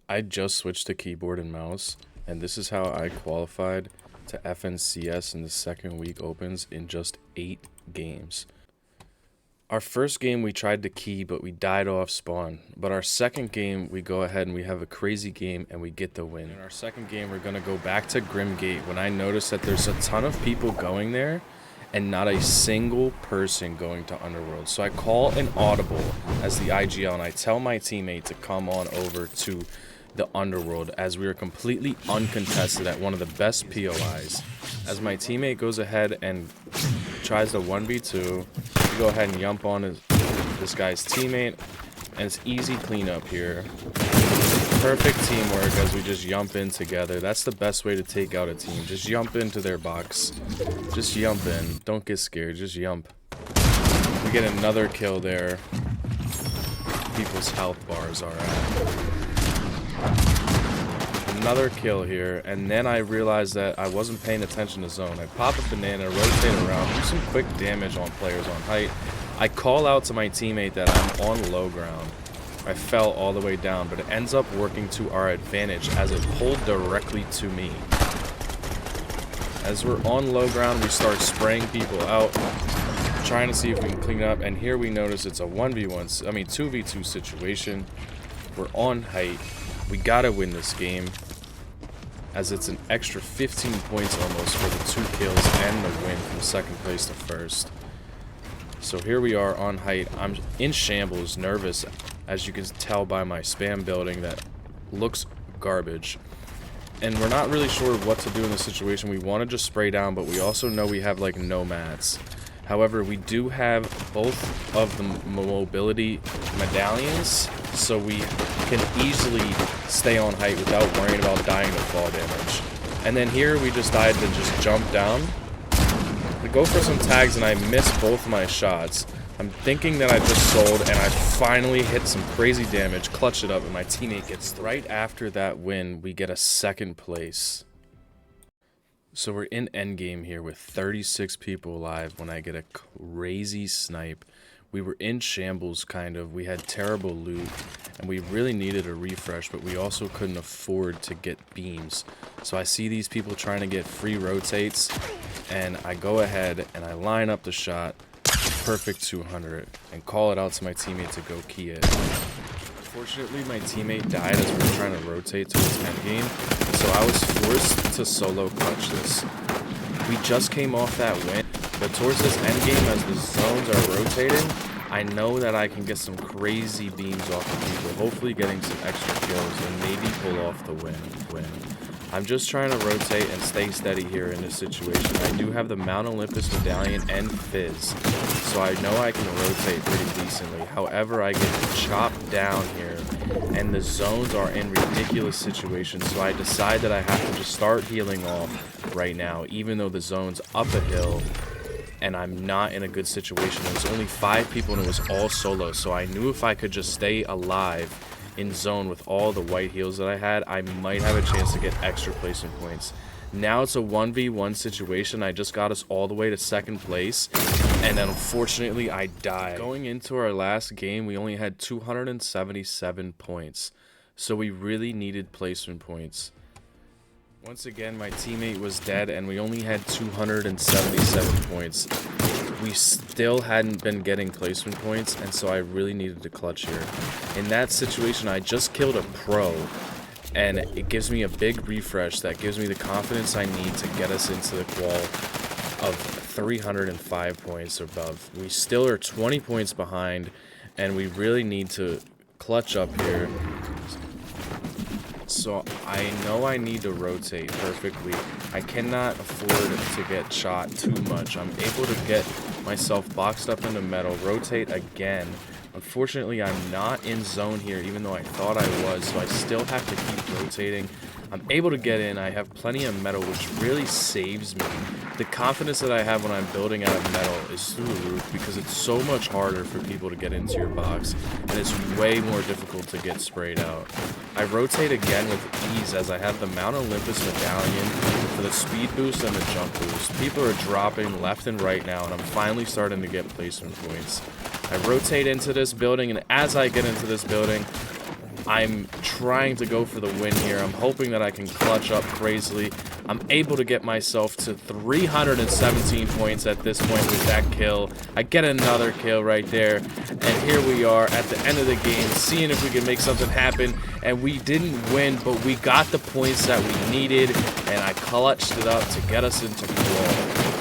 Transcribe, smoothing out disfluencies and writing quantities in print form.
I just switched to keyboard and mouse, and this is how I qualified to FNCS in the second week opens in just 8 games. Our first game we tried to key, but we died off spawn. But our second game, we go ahead and we have a crazy game and we get the win. In our second game, we're going to go back to Grimgate when I notice that there's a ton of people going there and not a single person going to Underworld. So I call an audible as the IGL and I tell my teammate to come on over to the Underworld as we are completely uncontested at one of the best POIs. As my teammate goes ahead and tries to 1v2, we go ahead and jump on this guy's teammate, and it's easy cleanup here. Perfect teamwork as we just jump in together. That's the best way to take out a team. Just jump into their box. Just jump in. Don't get scared. Just jump. We get another kill there. People's health bars are at. Another kill here, and then I realized that I wasn't paying attention to zone. I pop a banana, rotate around, do some quick damage on players on height. I call out to my teammate that I'm on low ground. I fell all the way down, but it ends up working to our advantage as it pulled directly to me. As we're on low ground, we start spraying people out, trying to see if we can clean up, and here we notice it's a 2v2 situation. We're on height. We gotta win this game, as it's an extra 15 points almost for the 2 kills and the win from second place to first. So here we are on height. I'm in shambles, nervous, as you can tell by my spam building that looks garbage. And we're not really sure what to do in this situation. We want to just spray down, but we also know we have like no mats. However, we do have both of the mobility medallions, so we can easily stay on height without worrying about dying to fall damage. And then here we decided to just jump down. I go for some tags and I miss both my shots. I'm thinking that I just sold and I finally hit some crazy damage, clutch it up, and my teammate gets through. Right after that win, we get a second place. So we're in endgame here with 36 people alive when I get a crazy snipe. We were in shambles, kind of. We had terrible loot, and we really needed a refresh, but we also couldn't afford to get beams. So I see these people trying to get free rotates, and I go ahead and I line up the shot, perfect 200, and call it out to my teammate to go key it. Unfortunately, my teammate died as we were trying to rotate towards endgame, so I was forced to solo clutch this. We just came off that win, but towards this endgame, as the zones are rotating, I know that I can get some crazy beams off of people, hopefully getting some extra kills and maybe pull off the win. I'm just trying to rotate and stay steady here in this situation. I do have the Mount Olympus medallion and Fizz, so I know I can rotate pretty decently. However, I get chopped down here, and the zones are in ridiculous situations, so I decide that I have to just start healing off right now, even though the zone's up a hill, and I'm not in a good situation. There was only 5 people, and it was all solo, so I knew if I could just stay alive in zone with all the white heals that I had, I might have a chance to get extra placement points. Now it's a 1v1 situation. I just got us all the way to second place, and then unfortunately I died. Going into our last game, we only had 277 points, so we really needed placement points. Once again, my teammate was dead, and we only had 277 points. We still hadn't been getting placement points, and so I really needed to clutch here. In that situation, I just killed a pro, and it gives me a big refresh that gives me the confidence I need to get us into the qual of 305 points above. We still are 20 points behind, and we really need to clutch up here. So I know I need to rotate perfectly. I cannot afford to get shot too much. I'm able to get myself boxed up into metal, rotate again. Unfortunately, I'm not in zone here, even though I thought I was, so I still have to keep rotating. I'm able to get in. I have plenty of metal, which really saves me. The confidence that I have when I'm building out of metal is through the roof because it's so much harder for people to get into your box, and it's way more difficult to get sprayed out. I rotate again with ease as I have the Mount Olympus medallion for the speed boost and the jump boost. People are dropping left and right now, and I'm finally starting to get placement points. I rotate into this building, and as I get into this building, I'm trying to go for the win here. I'm hoping that I can clutch up crazily. I'm able to get myself to 317 points at this point with that kill. I get another kill right there. And here we are at the end of the game, seeing if we can make something happen. And we didn't win, but we got the points that we needed. And I clutched it up to get us into Qualled.